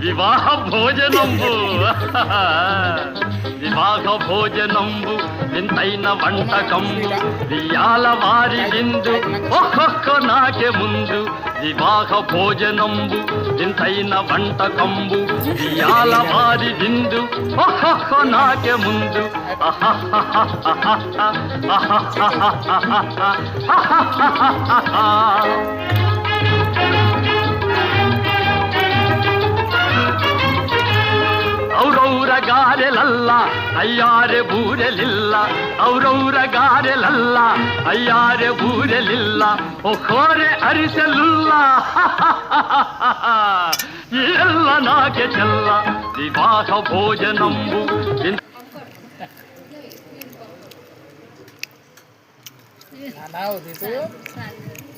వివాహ భోజనంబు వివాహ భోజనంబు వింతైన వంటకంబు వియాల వారి విందు ఒక్కొక్క నాకే ముందు వివాహ భోజనంబు వింతైన వంటకంబు వియాల వారి విందు ఒక్కొక్క నాకే ముందు ಔರೌರ ಗಾರೆಲಲ್ಲ ಅಯ್ಯಾರೆ ಬೂರೆಲಿಲ್ಲ ಔರೌರ ಗಾರೆಲಲ್ಲ ಅಯ್ಯಾರೆ ಬೂರೆಲಿಲ್ಲ ಒಕ್ಕೋರೆ ಅರಿಸಲಿಲ್ಲ ಎಲ್ಲ ನಾಕೆ ಚೆಲ್ಲ ವಿವಾಹ ಭೋಜನಂಬು Nào thì tôi